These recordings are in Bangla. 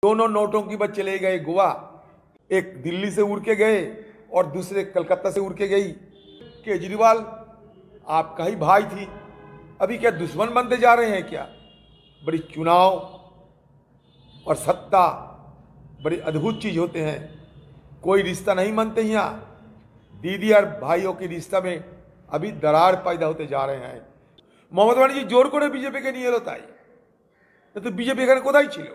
दोनों नौटंकी पर चले गए गोवा, एक दिल्ली से उड़ के गए और दूसरे कलकत्ता से उड़ के गई। केजरीवाल आपका ही भाई थी, अभी क्या दुश्मन बनते जा रहे हैं क्या? बड़ी चुनाव और सत्ता बड़ी अद्भुत चीज होते हैं, कोई रिश्ता नहीं बनते यहाँ। दीदी और भाइयों के रिश्ता में अभी दरार पैदा होते जा रहे हैं। মমতা ব্যানার্জি জোর করে বিজেপিকে নিয়ে এলো, তাই তো বিজেপি এখানে কোথায় ছিল?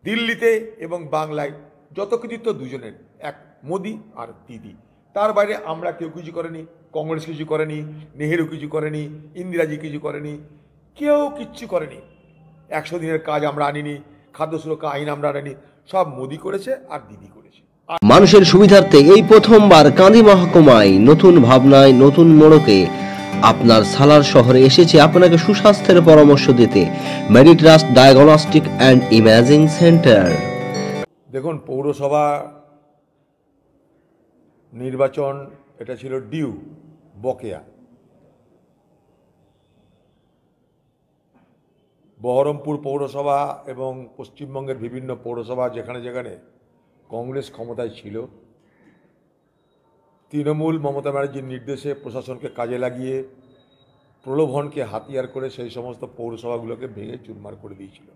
দিল্লিতে এবং বাংলায় যত কিছু তো দুজনের, এক মোদি আর দিদি। তার বাইরে আমরা কেউ কিছু করেনি, কংগ্রেস কিছু করেনি, নেহেরু কিছু করেনি, ইন্দিরাজি কিছু করেনি, কেউ কিচ্ছু করেনি। 100 দিনের কাজ আমরা আনিনি, খাদ্য সুরক্ষা আইন আমরা আনিনি, সব মোদি করেছে আর দিদি করেছে। মানুষের সুবিধার্থে এই প্রথমবার কাঁদি মহকুমায় নতুন ভাবনায় নতুন মোড়কে আপনার সালার শহরে এসেছে আপনাকে সুস্বাস্থ্যের পরামর্শ দিতে Meditrust diagnostic and imaging centre. দেখুন, পৌরসভা নির্বাচন এটা ছিল ডিউ, বকেয়া। বহরমপুর পৌরসভা এবং পশ্চিমবঙ্গের বিভিন্ন পৌরসভা যেখানে যেখানে কংগ্রেস ক্ষমতায় ছিল, তৃণমূল মমতা ব্যানার্জির নির্দেশে প্রশাসনকে কাজে লাগিয়ে প্রলোভনকে হাতিয়ার করে সেই সমস্ত পৌরসভাগুলোকে ভেঙে চুরমার করে দিয়েছিল।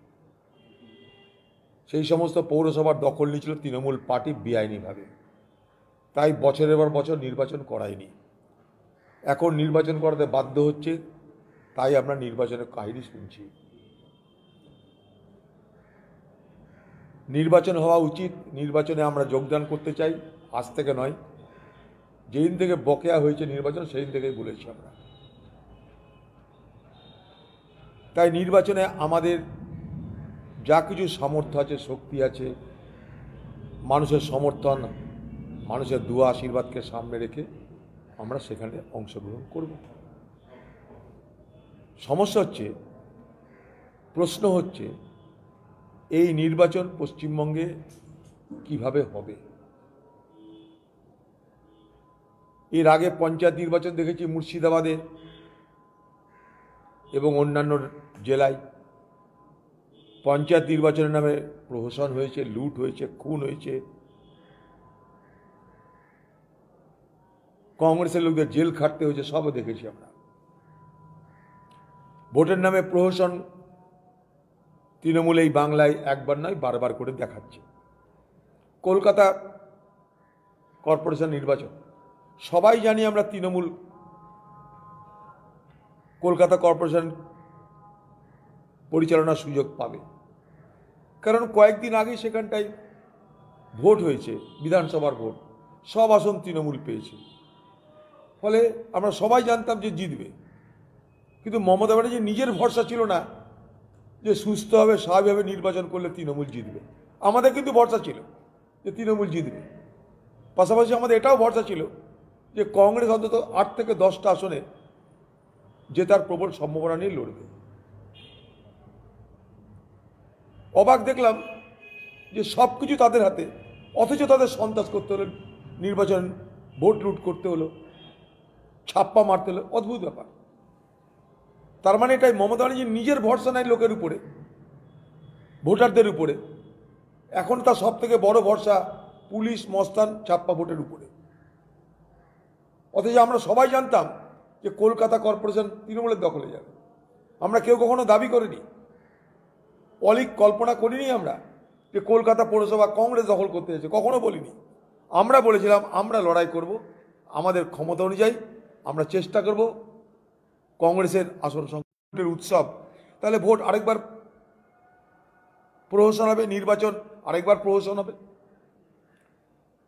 সেই সমস্ত পৌরসভার দখল নিয়েছিল তৃণমূল পার্টি বেআইনিভাবে, তাই বছরের পর বছর নির্বাচন করায়নি। এখন নির্বাচন করাতে বাধ্য হচ্ছে, তাই আমরা নির্বাচনের কাহিনী শুনছি। নির্বাচন হওয়া উচিত, নির্বাচনে আমরা যোগদান করতে চাই, আজ থেকে নয়, যেদিন থেকে বকেয়া হয়েছে নির্বাচন সেদিন থেকেই বলেছি আমরা। তাই নির্বাচনে আমাদের যা কিছু সামর্থ্য আছে, শক্তি আছে, মানুষের সমর্থন, মানুষের দুয়া আশীর্বাদকে সামনে রেখে আমরা সেখানে অংশগ্রহণ করব। সমস্যা হচ্ছে, প্রশ্ন হচ্ছে, এই নির্বাচন পশ্চিমবঙ্গে কিভাবে হবে? এর আগে পঞ্চায়েত নির্বাচন দেখেছি মুর্শিদাবাদে এবং অন্যান্য জেলায়। পঞ্চায়েত নির্বাচনের নামে প্রহসন হয়েছে, লুট হয়েছে, খুন হয়েছে, কংগ্রেসের লোকদের জেল খাটতে হয়েছে, সব দেখেছি আমরা। ভোটের নামে প্রহসন তৃণমূল এই বাংলায় একবার নয় বারবার করে দেখাচ্ছে। কলকাতা কর্পোরেশন নির্বাচন সবাই জানি আমরা তৃণমূল কলকাতা কর্পোরেশন পরিচালনার সুযোগ পাবে, কারণ কয়েকদিন আগে সেখানটায় ভোট হয়েছে, বিধানসভার ভোট, সব আসন তৃণমূল পেয়েছে। ফলে আমরা সবাই জানতাম যে জিতবে, কিন্তু মমতা ব্যানার্জি নিজের ভরসা ছিল না যে সুস্থভাবে স্বাভাবিকভাবে নির্বাচন করলে তৃণমূল জিতবে। আমাদের কিন্তু ভরসা ছিল যে তৃণমূল জিতবে, পাশাপাশি আমাদের এটাও ভরসা ছিল যে কংগ্রেস অন্তত 8 থেকে 10টা আসনে জেতার প্রবল সম্ভাবনা নিয়ে লড়বে। অবাক দেখলাম যে সব কিছু তাদের হাতে, অথচ তাদের সন্ত্রাস করতে হলো, নির্বাচন ভোট লুট করতে হলো, ছাপ্পা মারতে হলো। অদ্ভুত ব্যাপার। তার মানে এটাই মমতা ব্যানার্জির নিজের ভরসা নাই লোকের উপরে, ভোটারদের উপরে। এখন তার সব থেকে বড় ভরসা পুলিশ, মস্তান, ছাপ্পা ভোটের উপরে। অথচ আমরা সবাই জানতাম যে কলকাতা কর্পোরেশন তৃণমূলের দখলে যাবে। আমরা কেউ কখনো দাবি করিনি, অলিক কল্পনা করিনি আমরা যে কলকাতা পৌরসভা কংগ্রেস দখল করতে এসেছে, কখনো বলিনি। আমরা বলেছিলাম আমরা লড়াই করব, আমাদের ক্ষমতা অনুযায়ী আমরা চেষ্টা করব কংগ্রেসের আসন সংখ্যার উৎসব, তাহলে ভোট আরেকবার প্রহসন হবে, নির্বাচন আরেকবার প্রহসন হবে।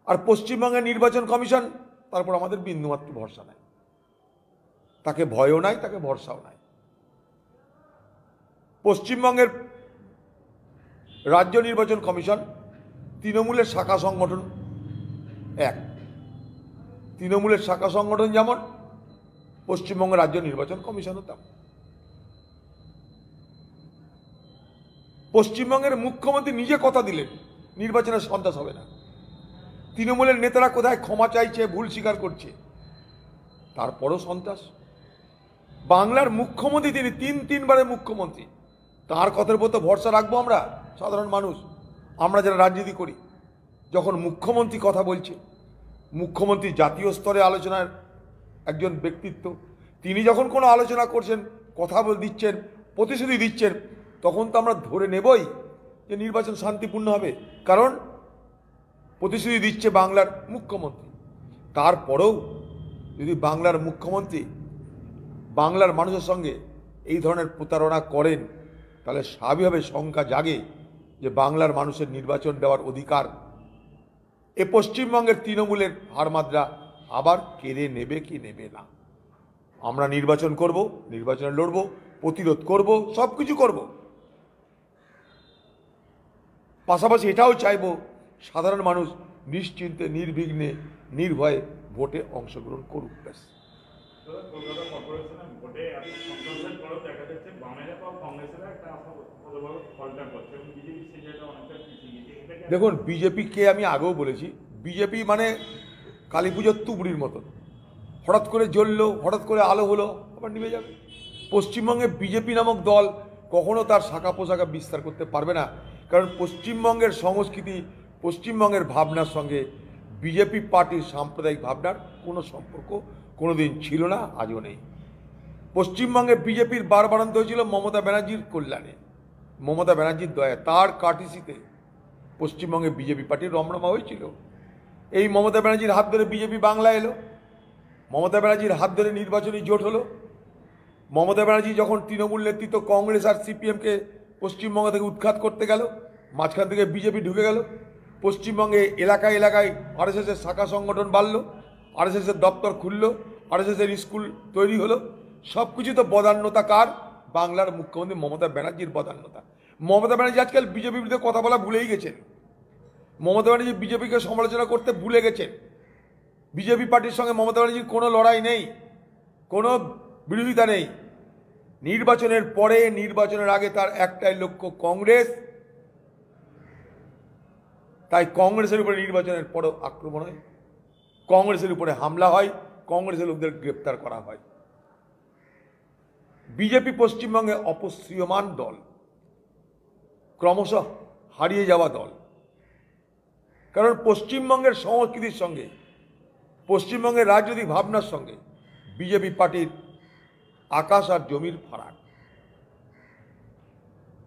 আর পশ্চিমবঙ্গের নির্বাচন কমিশন, তারপর আমাদের বিন্দুমাত্র ভরসা নাই, তাকে ভয়ও নাই, তাকে ভরসাও নাই। পশ্চিমবঙ্গের রাজ্য নির্বাচন কমিশন তৃণমূলের শাখা সংগঠন এক, তৃণমূলের শাখা সংগঠন যেমন পশ্চিমবঙ্গ রাজ্য নির্বাচন কমিশনও তেমন। পশ্চিমবঙ্গের মুখ্যমন্ত্রী নিজে কথা দিলেন নির্বাচনের সন্ত্রাস হবে না। তৃণমূলের নেতারা কোথায় ক্ষমা চাইছে, ভুল স্বীকার করছে, তারপরও সন্ত্রাস। বাংলার মুখ্যমন্ত্রী, তিনি তিনবারের মুখ্যমন্ত্রী, তার কথার উপর তো ভরসা রাখবো আমরা সাধারণ মানুষ। আমরা যারা রাজনীতি করি, যখন মুখ্যমন্ত্রী কথা বলছে, মুখ্যমন্ত্রী জাতীয় স্তরে আলোচনার একজন ব্যক্তিত্ব, তিনি যখন কোনো আলোচনা করছেন, কথা দিচ্ছেন, প্রতিশ্রুতি দিচ্ছেন, তখন তো আমরা ধরে নেবই যে নির্বাচন শান্তিপূর্ণ হবে, কারণ প্রতিশ্রুতি দিচ্ছে বাংলার মুখ্যমন্ত্রী। তারপরেও যদি বাংলার মুখ্যমন্ত্রী বাংলার মানুষের সঙ্গে এই ধরনের প্রতারণা করেন, তাহলে স্বাভাবিকভাবে শঙ্কা জাগে যে বাংলার মানুষের নির্বাচন দেওয়ার অধিকার এ পশ্চিমবঙ্গের তৃণমূলের হারমাদরা আবার কেড়ে নেবে কি নেবে না। আমরা নির্বাচন করব, নির্বাচনে লড়ব, প্রতিরোধ করব, সব কিছু করব। পাশাপাশি এটাও চাইব সাধারণ মানুষ নিশ্চিন্তে, নির্বিঘ্নে, নির্ভয়ে ভোটে অংশগ্রহণ করুক। ব্যাস। কলকাতা কর্পোরেশনের ভোটে এত সন্ত্রাসের পরেও দেখা যাচ্ছে বামেরা বা কংগ্রেসেরা একটা ফলটা করছে এবং বিজেপি সেই জায়গাটা অনেকটা পিছিয়ে গিয়েছে। দেখুন, বিজেপিকে আমি আগেও বলেছি, বিজেপি মানে কালী পুজোর তুবড়ির মতন, হঠাৎ করে জ্বললো, হঠাৎ করে আলো হলো, আবার নিভে যাবে। পশ্চিমবঙ্গে বিজেপি নামক দল কখনো তার শাখা পোশাখা বিস্তার করতে পারবে না, কারণ পশ্চিমবঙ্গের সংস্কৃতি, পশ্চিমবঙ্গের ভাবনার সঙ্গে বিজেপি পার্টির সাম্প্রদায়িক ভাবনার কোনো সম্পর্ক কোনোদিন ছিল না, আজও নেই। পশ্চিমবঙ্গে বিজেপির বাড়ান্ত হয়েছিল মমতা ব্যানার্জির কল্যাণে, মমতা ব্যানার্জির দয়া, তার কার্টিসিতে পশ্চিমবঙ্গে বিজেপি পার্টির রমরমা হয়েছিল। এই মমতা ব্যানার্জির হাত ধরে বিজেপি বাংলা এলো, মমতা ব্যানার্জির হাত ধরে নির্বাচনী জোট হলো। মমতা ব্যানার্জি যখন তৃণমূল নেতৃত্ব কংগ্রেস আর সিপিএমকে পশ্চিমবঙ্গ থেকে উৎখাত করতে গেল, মাঝখান থেকে বিজেপি ঢুকে গেল। পশ্চিমবঙ্গে এলাকায় এলাকায় আরএসএসের শাখা সংগঠন বাড়ল, আরএসএসের দপ্তর খুলল, আরএসএসের স্কুল তৈরি হলো। সব কিছু তো বদান্যতা কার? বাংলার মুখ্যমন্ত্রী মমতা ব্যানার্জির বদান্যতা। মমতা ব্যানার্জি আজকাল বিজেপির বিরুদ্ধে কথা বলা ভুলেই গেছেন। মমতা ব্যানার্জি বিজেপিকে সমালোচনা করতে ভুলে গেছেন। বিজেপি পার্টির সঙ্গে মমতা ব্যানার্জির কোনো লড়াই নেই, কোনো বিরোধিতা নেই। নির্বাচনের পরে, নির্বাচনের আগে তার একটাই লক্ষ্য কংগ্রেস, তাই কংগ্রেসের উপরে নির্বাচনের পরও আক্রমণ হয়, কংগ্রেসের উপরে হামলা হয়, কংগ্রেসের লোকদের গ্রেপ্তার করা হয়। বিজেপি পশ্চিমবঙ্গে অপশ্রিয়মান দল, ক্রমশ হারিয়ে যাওয়া দল। কারণ পশ্চিমবঙ্গের সংস্কৃতির সঙ্গে, পশ্চিমবঙ্গের রাজনৈতিক ভাবনার সঙ্গে বিজেপি পার্টির আকাশ আর জমির ফারাক।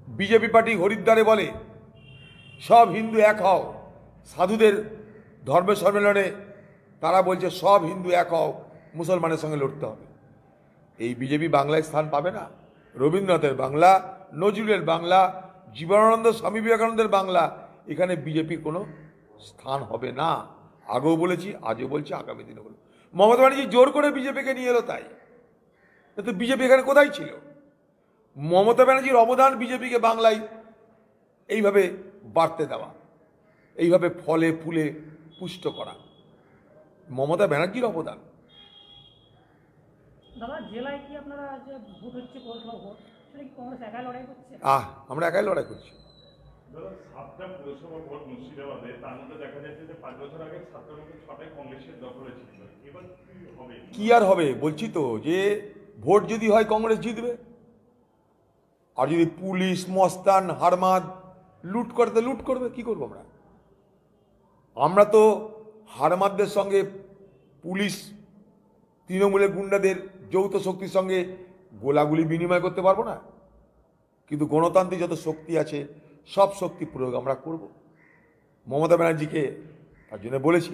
বিজেপি পার্টি হরিদ্বারে বলে সব হিন্দু এক হও, সাধুদের ধর্ম সম্মেলনে তারা বলছে সব হিন্দু এক হও, মুসলমানের সঙ্গে লড়তে হবে। এই বিজেপি বাংলায় স্থান পাবে না। রবীন্দ্রনাথের বাংলা, নজরুলের বাংলা, জীবনানন্দ, স্বামী বিবেকানন্দের বাংলা, এখানে বিজেপির কোনো স্থান হবে না। আগেও বলেছি, আজও বলছি, আগামী দিনে বলব। মমতা ব্যানার্জি জোর করে বিজেপিকে নিয়ে এলো, তাই তো বিজেপি এখানে কোথায় ছিল? মমতা ব্যানার্জির অবদান বিজেপিকে বাংলায় এইভাবে বাড়তে দেওয়া, এইভাবে ফলে ফুলে পুষ্ট করা, মমতা ব্যানার্জির অবদান। দাদা, জেলায় কি আপনারা যে ভোট হচ্ছে, পৌরসভা ভোট, সেটা কি কংগ্রেস একাই লড়াই করছে? আমরা একাই লড়াই করছি। দাদা, 7টা পৌরসভা ভোট মুর্শিদাবাদে, তার মধ্যে দেখা যাচ্ছে যে 5 বছর আগে 7টার মধ্যে 6টাই কংগ্রেসের দখলে ছিল। এবার কি হবে? কি আর হবে? বলছি তো যে ভোট যদি হয় কংগ্রেস জিতবে, আর যদি পুলিশ, মস্তান, হারমাদ লুট করতে লুট করবে, কি করবো আমরা? আমরা তো হারমাদদের সঙ্গে, পুলিশ, তৃণমূলের গুন্ডাদের যৌথ শক্তির সঙ্গে গোলাগুলি বিনিময় করতে পারবো না, কিন্তু গণতান্ত্রিক যত শক্তি আছে সব শক্তি প্রয়োগ আমরা করব। মমতা ব্যানার্জিকে তার জন্য বলেছি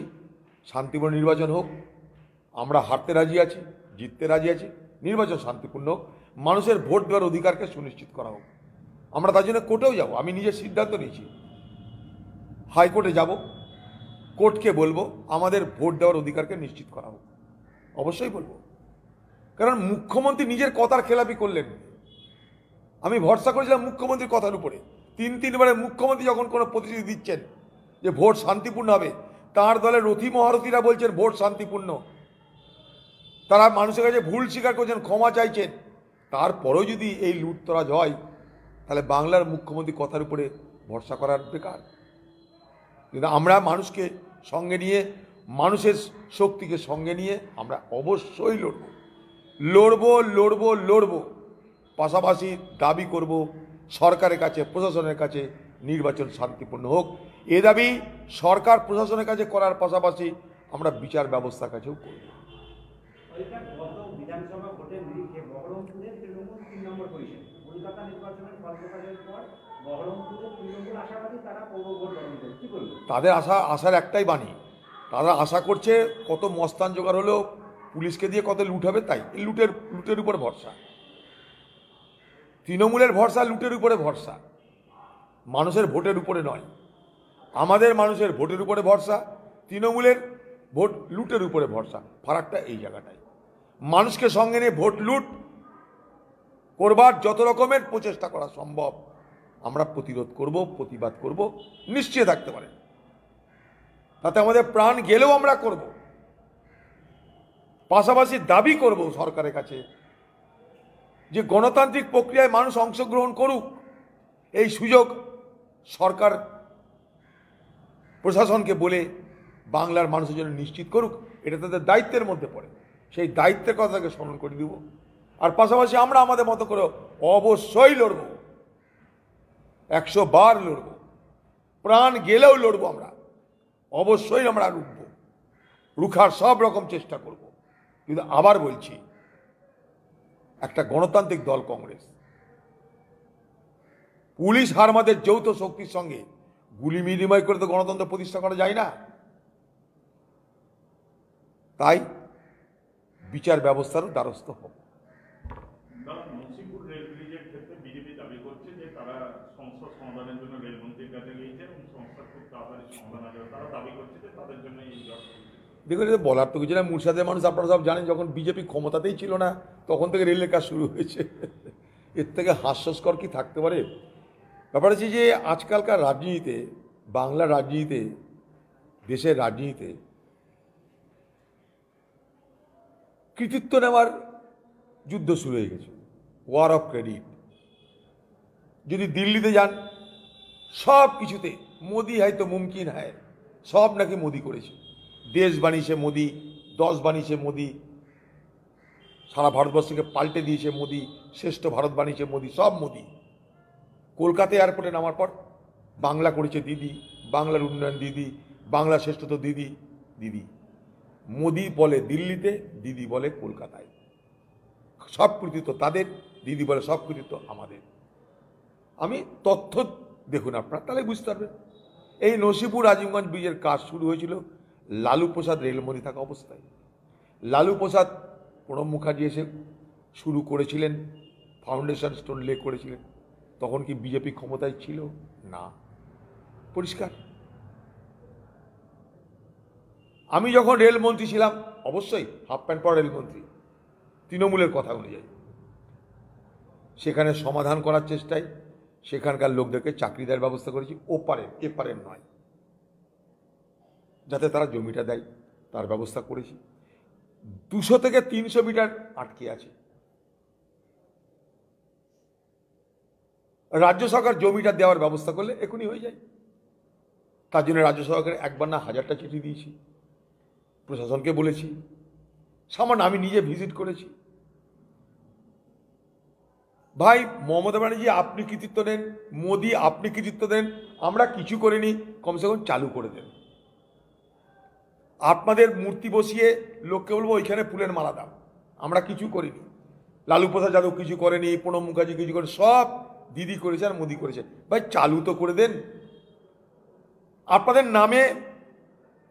শান্তিপূর্ণ নির্বাচন হোক, আমরা হারতে রাজি আছি, জিততে রাজি আছি, নির্বাচন শান্তিপূর্ণ হোক, মানুষের ভোট দেওয়ার অধিকারকে সুনিশ্চিত করা হোক। আমরা তার জন্য কোর্টেও যাব, আমি নিজের সিদ্ধান্ত নিয়েছি, হাইকোর্টে যাব, কোর্টকে বলবো আমাদের ভোট দেওয়ার অধিকারকে নিশ্চিত করা হোক। অবশ্যই বলবো, কারণ মুখ্যমন্ত্রী নিজের কথার খেলাপি করলেন। আমি ভরসা করেছিলাম মুখ্যমন্ত্রীর কথার উপরে। তিনবারের মুখ্যমন্ত্রী যখন কোনো প্রতিশ্রুতি দিচ্ছেন যে ভোট শান্তিপূর্ণ হবে, তাঁর দলের রথী মহারথীরা বলছেন ভোট শান্তিপূর্ণ, তারা মানুষের কাছে ভুল স্বীকার করছেন, ক্ষমা চাইছেন, তারপরেও যদি এই লুটতরাজ হয়, তাহলে বাংলার মুখ্যমন্ত্রী কথার উপরে ভরসা করার বেকার। কিন্তু আমরা মানুষকে সঙ্গে নিয়ে, মানুষের শক্তিকে সঙ্গে নিয়ে আমরা অবশ্যই লড়ব। পাশাপাশি দাবি করব সরকারের কাছে, প্রশাসনের কাছে, নির্বাচন শান্তিপূর্ণ হোক। এ দাবি সরকার প্রশাসনের কাছে করার পাশাপাশি আমরা বিচার ব্যবস্থার কাছেও করব। গত বিধানসভা ভোটের নিরিখে বহরমপুরে তৃণমূল 3 নম্বর পজিশন, কলকাতা নির্বাচনের ফল প্রকাশের পর বহরমপুরে তৃণমূল আশাবাদী তারা পৌর ভোট গ্রহণ করবে, কি বলবেন? তাদের আশার একটাই বাণী, তারা আশা করছে কত মস্তান জোগাড় হলেও পুলিশকে দিয়ে কত লুট হবে, তাই লুটের উপর ভরসা। তৃণমূলের ভরসা লুটের উপরে ভরসা, মানুষের ভোটের উপরে নয়। আমাদের মানুষের ভোটের উপরে ভরসা, তৃণমূলের ভোট লুটের উপরে ভরসা। ফারাকটা এই জায়গাটায় মানুষকে সঙ্গে নিয়ে ভোট লুট করবার যত রকমের প্রচেষ্টা করা সম্ভব আমরা প্রতিরোধ করব, প্রতিবাদ করব, নিশ্চয় থাকতে পারেন। তাতে আমাদের প্রাণ গেলেও আমরা করব। পাশাপাশি দাবি করব সরকারের কাছে যে গণতান্ত্রিক প্রক্রিয়ায় মানুষ অংশগ্রহণ করুক, এই সুযোগ সরকার প্রশাসনকে বলে বাংলার মানুষের জন্য নিশ্চিত করুক। এটা তাদের দায়িত্বের মধ্যে পড়ে, সেই দায়িত্বের কথাকে স্মরণ করে দিব। আর পাশাপাশি আমরা আমাদের মতো করে অবশ্যই লড়ব, 100 বার লড়ব, প্রাণ গেলেও লড়ব। আমরা অবশ্যই আমরা রুখার সব রকম চেষ্টা করব। কিন্তু আবার বলছি, একটা গণতান্ত্রিক দল কংগ্রেস, পুলিশ হারমাদের যৌথ শক্তির সঙ্গে গুলি বিনিময় করে তো গণতন্ত্র প্রতিষ্ঠা করা যায় না। তাই বিচার ব্যবস্থারও দ্বারস্থ হোক। নসিপুর রেল ব্রিজের ক্ষেত্রে বিজেপি দাবি করছে যে তারা সমস্যা সমাধানের জন্য রেলমন্ত্রীর কাছে গিয়েছে এবং সমস্যা খুব তাড়াতাড়ি সমাধান হবে। তারা দাবি করছে যে তাদের জন্য এই দেখুন, বলার তো কিছু না। মুর্শিদাবাদের মানুষ আপনারা সব জানেন, যখন বিজেপি ক্ষমতাতেই ছিল না তখন থেকে রেলের কাজ শুরু হয়েছে। এর থেকে হাস্যস্কর কি থাকতে পারে? ব্যাপার হচ্ছে যে আজকালকার রাজনীতিতে, বাংলার রাজনীতিতে, দেশের রাজনীতিতে কৃতিত্ব নেওয়ার যুদ্ধ শুরু হয়ে গেছে, ওয়ার অফ ক্রেডিট। যদি দিল্লিতে যান, সব কিছুতে মোদি হয়তো মুমকিন হয়, সব নাকি মোদি করেছে। দেশ বানিয়েছে মোদি, 10 বানিয়েছে মোদি, সারা ভারতবর্ষকে পাল্টে দিয়েছে মোদি, শ্রেষ্ঠ ভারত বানিয়েছে মোদি, সব মোদি। কলকাতা এয়ারপোর্টে নামার পর বাংলা করেছে দিদি, বাংলার উন্নয়ন দিদি, বাংলা শ্রেষ্ঠত্ব দিদি। দিদি মোদি বলে দিল্লিতে, দিদি বলে কলকাতায়। সব কৃতিত্ব তাদের, দিদি বলে সব কৃতিত্ব আমাদের। আমি তথ্য দেখুন আপনারা, তাহলে বুঝতে পারবেন। এই নসিপুর রাজীবগঞ্জ ব্রিজের কাজ শুরু হয়েছিল লালু প্রসাদ রেলমন্ত্রী থাকা অবস্থায়। লালু প্রসাদ প্রণব মুখার্জি এসে শুরু করেছিলেন, ফাউন্ডেশন স্টোন লে করেছিলেন। তখন কি বিজেপি ক্ষমতায় ছিল? না, পরিষ্কার। আমি যখন রেলমন্ত্রী ছিলাম, অবশ্যই হাফ প্যান্ট পরা রেলমন্ত্রী, তৃণমূলের কথা অনুযায়ী সেখানে সমাধান করার চেষ্টায় সেখানকার লোকদেরকে চাকরি দেওয়ার ব্যবস্থা করেছি। ওপারের এপারের নয়, যাতে তারা জমিটা দেয় তার ব্যবস্থা করেছি। 200 থেকে 300 মিটার আটকে আছে। রাজ্য সরকার জমিটা দেওয়ার ব্যবস্থা করলে এখনই হয়ে যায়। তার জন্য রাজ্য সরকারের 1বার না 1000টা চিঠি দিয়েছি, প্রশাসনকে বলেছি, সামান্য আমি নিজে ভিজিট করেছি। ভাই মমতা ব্যানার্জি আপনি কৃতিত্ব দেন, মোদি আপনি কৃতিত্ব দেন, আমরা কিছু করিনি, কমসে কম চালু করে দেন। আপনাদের মূর্তি বসিয়ে লোককে বলবো ওইখানে ফুলের মালা দাও, আমরা কিছু করিনি। লালু প্রসাদ যাদব কিছু করেনি, প্রণব মুখার্জি কিছু করে, সব দিদি করেছে আর মোদি করেছে। ভাই চালু তো করে দেন, আপনাদের নামে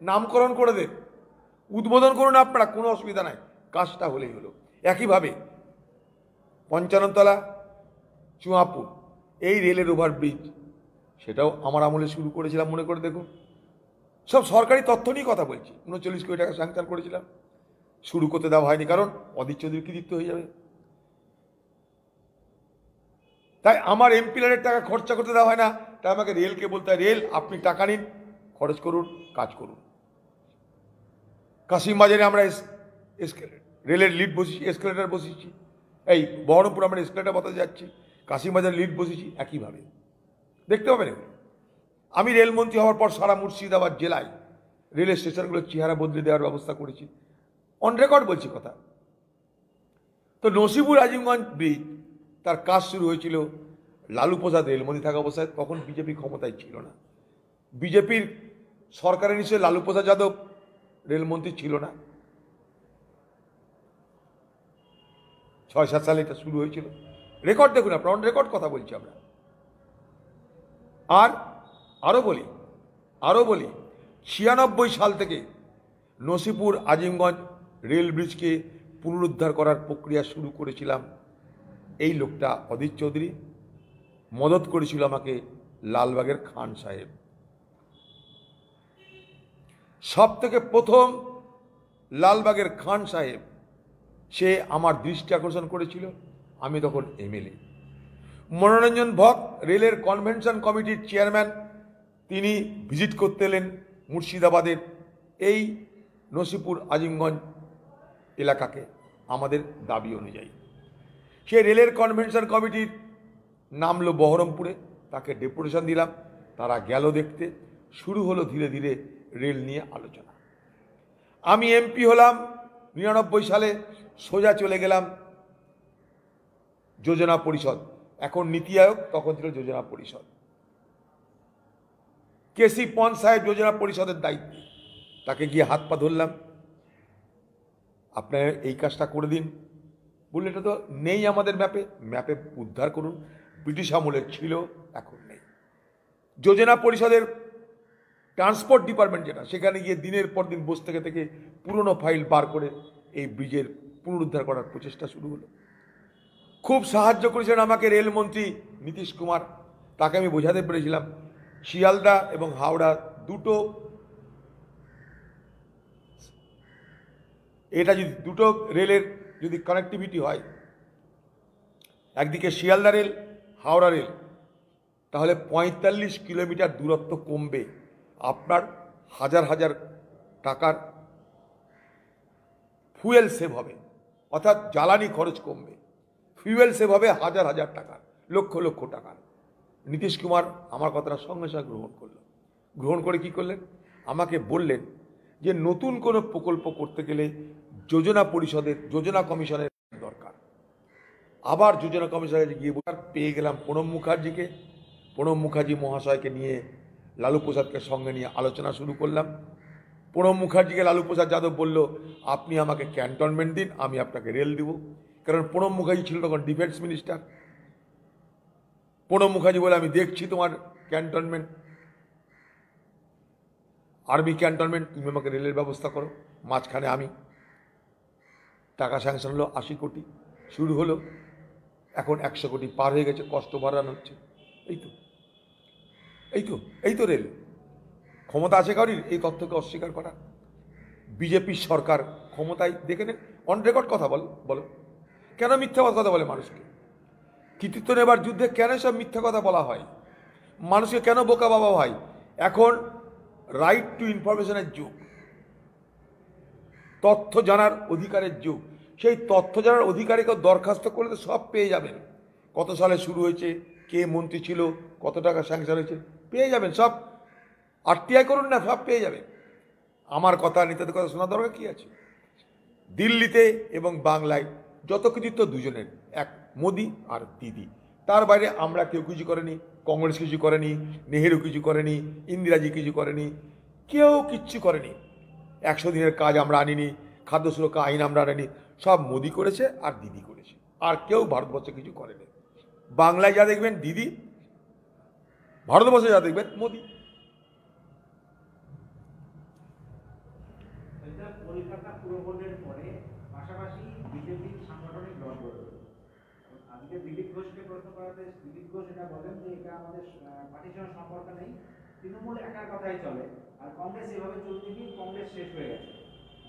নামকরণ করে দেন, উদ্বোধন করুন আপনারা, কোনো অসুবিধা নাই, কাজটা হলেই হলো। একইভাবে 55 তলা চুয়াপুর এই রেলের ওভারব্রিজ, সেটাও আমার আমলে শুরু করেছিলাম, মনে করে দেখুন। সব সরকারি তথ্য নিয়ে কথা বলছি। 39 কোটি টাকা স্যাংশন করেছিলাম, শুরু করতে দেওয়া হয়নি, কারণ অধীর চৌধুরীর কৃতিত্ব হয়ে যাবে। তাই আমার এমপিলারের টাকা খরচা করতে দেওয়া হয় না, তাই আমাকে রেলকে বলতে হয়, রেল আপনি টাকা নিন, খরচ করুন, কাজ করুন। কাশিমবাজারে আমরা রেলের লিড বসিয়েছি, এসকেলেটার বসিয়েছি। এই বহরমপুর আমরা এসকেলেটার বসাতে যাচ্ছি, কাশিমবাজার লিড বসিয়েছি। একইভাবে দেখতে পাবেন এগুলো। আমি রেলমন্ত্রী হওয়ার পর সারা মুর্শিদাবাদ জেলায় রেলের স্টেশনগুলোর চেহারা বদলে দেওয়ার ব্যবস্থা করেছি, অন রেকর্ড বলছি কথা। তো নসিপুর রাজীবগঞ্জ ব্রিজ তার কাজ শুরু হয়েছিল লালু প্রসাদ রেলমন্ত্রী থাকা অবস্থায় তখন বিজেপি ক্ষমতায় ছিল না। বিজেপির সরকারের নিশ্চয়ই লালু প্রসাদ যাদব রেলমন্ত্রী ছিল না। 6-7 সালে এটা শুরু হয়েছিল। রেকর্ড দেখুন, আপনার অন রেকর্ড কথা বলছি আমরা। আর আরও বলি 96 সাল থেকে নসিপুর আজিমগঞ্জ রেল ব্রিজকে পুনরুদ্ধার করার প্রক্রিয়া শুরু করেছিলাম। এই লোকটা অধীর চৌধুরী, মদত করেছিল আমাকে লালবাগের খান সাহেব। সব থেকে প্রথম লালবাগের খান সাহেব, সে আমার দৃষ্টি আকর্ষণ করেছিল। আমি তখন এমএলএ। মনোরঞ্জন ভক্ত রেলের কনভেনশন কমিটির চেয়ারম্যান, তিনি ভিজিট করতে এলেন মুর্শিদাবাদের এই নসিপুর আজিমগঞ্জ এলাকাকে আমাদের দাবি অনুযায়ী। সে রেলের কনভেনশন কমিটির নামলো বহরমপুরে, তাকে ডেপুটেশন দিলাম, তারা গেল দেখতে। শুরু হলো ধীরে ধীরে রেল নিয়ে আলোচনা। আমি এমপি হলাম 99 সালে, সোজা চলে গেলাম যোজনা পরিষদ, এখন নীতি আয়োগ, তখন ছিল যোজনা পরিষদ। কেসি পন সাহেব যোজনা পরিষদের দায়িত্বে, তাকে গিয়ে হাত পা ধরলাম, আপনার এই কাজটা করে দিন। বললে এটা তো নেই আমাদের ম্যাপে উদ্ধার করুন। ব্রিটিশ আমলের ছিল, এখন নেই। যোজনা পরিষদের ট্রান্সপোর্ট ডিপার্টমেন্ট যেটা, সেখানে গিয়ে দিনের পর দিন বসে থেকে পুরনো ফাইল বার করে এই ব্রিজের পুনরুদ্ধার করার প্রচেষ্টা শুরু হলো। খুব সাহায্য করেছেন আমাকে রেলমন্ত্রী নীতিশ কুমার। তাকে আমি বোঝাতে পেরেছিলাম শিয়ালদা এবং হাওড়া দুটো, এটা যদি দুটো রেলের যদি কানেক্টিভিটি হয়, একদিকে শিয়ালদা রেল, হাওড়া রেল, তাহলে 45 কিলোমিটার দূরত্ব কমবে। আপনার হাজার হাজার টাকার ফুয়েল সেভ হবে, অর্থাৎ জ্বালানি খরচ কমবে। ফুয়েল সেভ হবে হাজার হাজার টাকার, লক্ষ লক্ষ টাকার। নীতিশ কুমার আমার কথাটা সঙ্গে সঙ্গে গ্রহণ করে কি করলেন, আমাকে বললেন যে নতুন কোনো প্রকল্প করতে গেলে যোজনা কমিশনের দরকার। আবার যোজনা কমিশনে গিয়ে পেয়ে গেলাম প্রণব মুখার্জিকে। প্রণব মুখার্জি মহাশয়কে নিয়ে লালু প্রসাদকে সঙ্গে নিয়ে আলোচনা শুরু করলাম। প্রণব মুখার্জিকে লালু প্রসাদ যাদব বলল, আপনি আমাকে ক্যান্টনমেন্ট দিন, আমি আপনাকে রেল দিব। কারণ প্রণব মুখার্জি ছিল তখন ডিফেন্স মিনিস্টার। প্রণব মুখার্জি বলে, আমি দেখছি তোমার ক্যান্টনমেন্ট, আর্মি ক্যান্টনমেন্ট, তুমি আমাকে রেলের ব্যবস্থা করো। মাঝখানে আমি টাকা স্যাংশন হলো 80 কোটি, শুরু হলো। এখন 100 কোটি পার হয়ে গেছে, কষ্ট বাড়ানো হচ্ছে। এই তো রেল। ক্ষমতা আছে কারোর এই তথ্যকে অস্বীকার করা? বিজেপির সরকার ক্ষমতায়, দেখে নেন, অন রেকর্ড কথা বলো, কেন মিথ্যা কথা বলে মানুষকে? কৃতিত্ব নেবার যুদ্ধে কেন সব মিথ্যা কথা বলা হয়? মানুষকে কেন বোকা বাবা হয়? এখন রাইট টু ইনফরমেশনের যুগ, তথ্য জানার অধিকারের যুগ। সেই তথ্য জানার অধিকারীকে দরখাস্ত করলে তো সব পেয়ে যাবেন। কত সালে শুরু হয়েছে, কে মন্ত্রী ছিল, কত টাকা স্যাংশন হয়েছে, পেয়ে যাবেন সব। আরটিআই করুন না, সব পেয়ে যাবেন। আমার কথা, নেতাদের কথা শোনার দরকার কি আছে? দিল্লিতে এবং বাংলায় যত কৃতিত্ব দুজনের, এক মোদি আর দিদি। তার বাইরে আমরা কেউ কিছু করেনি, কংগ্রেস কিছু করেনি, নেহেরু কিছু করেনি, ইন্দিরাজি কিছু করেনি, কেউ কিচ্ছু করেনি। 100 দিনের কাজ আমরা আনিনি, খাদ্য সুরক্ষা আইন আমরা আনিনি, সব মোদি করেছে আর দিদি করেছে। আর কেউ ভারতবর্ষে কিছু করেনি। বাংলায় যা দেখবেন দিদি, ভারতবর্ষে যা দেখবেন মোদি। কলকাতা পুর বোর্ডের পরে পাশাপাশি বিজেপির সাংগঠনিক দল গড়ে উঠল। আজকে দিলীপ ঘোষকে প্রশ্ন করাতে দিলীপ ঘোষ এটা বলেন যে এটা আমাদের পার্টির সঙ্গে সম্পর্ক নেই, তৃণমূল একার কথাই চলে, আর কংগ্রেস এভাবে চলতে গিয়ে কংগ্রেস শেষ হয়ে গেছে।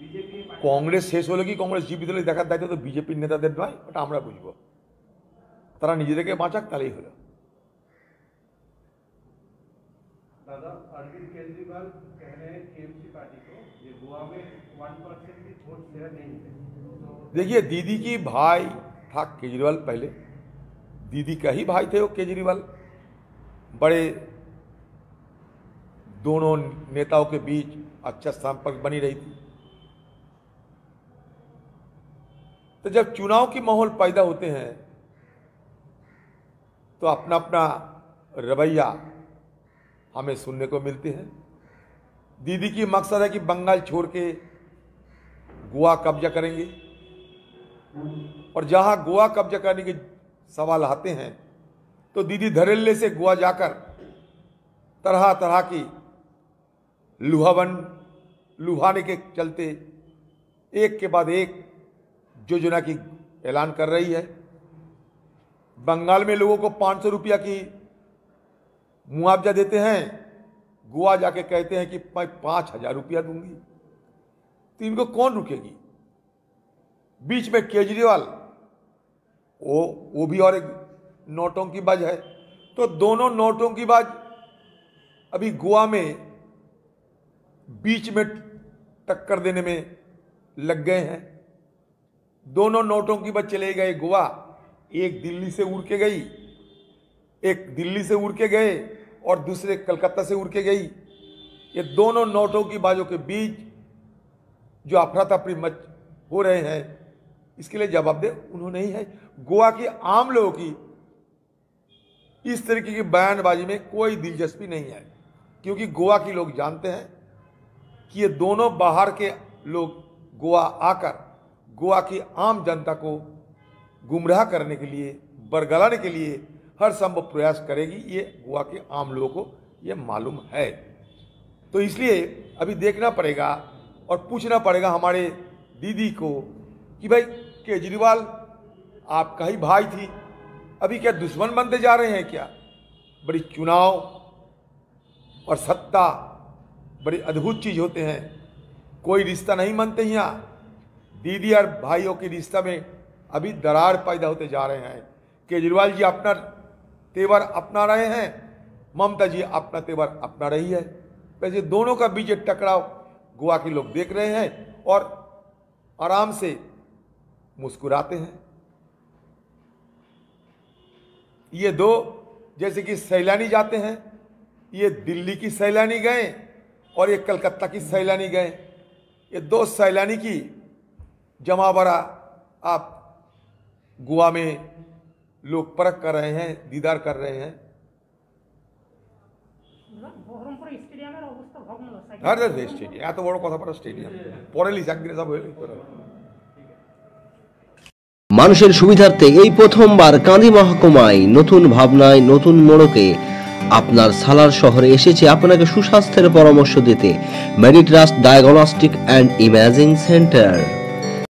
বিজেপি কংগ্রেস শেষ হলে কি কংগ্রেস জীবিত হলে দেখার দায়িত্ব তো বিজেপির নেতাদের নয়, ওটা আমরা বুঝবো। তারা নিজেদেরকে বাঁচাক, তাহলেই হলো। दादा, अरविंद केजरीवाल कह रहे हैं टीएमसी पार्टी को ये गोवा में 1% भी वोट शेयर नहीं है। तो देखिए, दीदी की भाई था केजरीवाल, पहले दीदी का ही भाई थे वो केजरीवाल। बड़े दोनों नेताओं के बीच अच्छा संपर्क बनी रही थी। तो जब चुनाव की माहौल पैदा होते हैं तो तो अपना अपना रवैया हमें सुनने को मिलते हैं। दीदी की मकसद है कि बंगाल छोड़ के गोवा कब्जा करेंगे, और जहां गोवा कब्जा करने के सवाल आते हैं तो दीदी धड़ल्ले से गोवा जाकर तरह तरह की लुभाने के चलते एक के बाद एक योजना की ऐलान कर रही है। बंगाल में लोगों को 500 रुपया की मुआवजा देते हैं, गोवा जाके कहते हैं कि मैं 5000 रुपया दूंगी। तो इनको कौन रुकेगी? बीच में केजरीवाल वो भी और एक नौटंकीबाज है। तो दोनों नौटंकीबाज अभी गोवा में बीच में टक्कर देने में लग गए हैं। दोनों नौटंकीबाज चले गए गोवा, एक दिल्ली से उड़ के गए और दूसरे कलकत्ता से उड़ के गई। ये दोनों नौटंकीबाजों के बीच जो अफरा तफरी मच हो रहे हैं, इसके लिए जवाबदेह उन्होंने ही है। गोवा के आम लोगों की इस तरीके की बयानबाजी में कोई दिलचस्पी नहीं है, क्योंकि गोवा के लोग जानते हैं कि ये दोनों बाहर के लोग गोवा आकर गोवा की आम जनता को गुमराह करने के लिए, बरगलाने के लिए हर संभव प्रयास करेगी। ये गोवा के आम लोगों को ये मालूम है। तो इसलिए अभी देखना पड़ेगा और पूछना पड़ेगा हमारे दीदी को कि भाई केजरीवाल आपका ही भाई थी, अभी क्या दुश्मन बनते जा रहे हैं क्या? बड़ी चुनाव और सत्ता बड़ी अद्भुत चीज होते हैं, कोई रिश्ता नहीं बनते यहाँ। दीदी और भाइयों के रिश्ता में अभी दरार पैदा होते जा रहे हैं। केजरीवाल जी अपना तेवर अपना रहे हैं, ममता जी अपना तेवर अपना रही है। वैसे दोनों का बीच टकराव गोवा के लोग देख रहे हैं और आराम से मुस्कुराते हैं। ये दो जैसे कि सैलानी जाते हैं, ये दिल्ली की सैलानी गए और ये कलकत्ता की सैलानी गए। ये दो सैलानी की जमावड़ा आप गोवा में लोग परख कर रहे हैं, दीदार कर रहे हैं। स्टेडियम एत बड़ कथा पड़ा स्टेडियम परे लिस एकदिन सब মানুষের সুবিধার্থে এই প্রথমবার কাঁদি মহকুমায় নতুন ভাবনায় নতুন মোড়কে আপনার সালার শহরে এসেছে আপনাকে সুস্বাস্থ্যের পরামর্শ দিতে Meditrust diagnostic and imaging centre.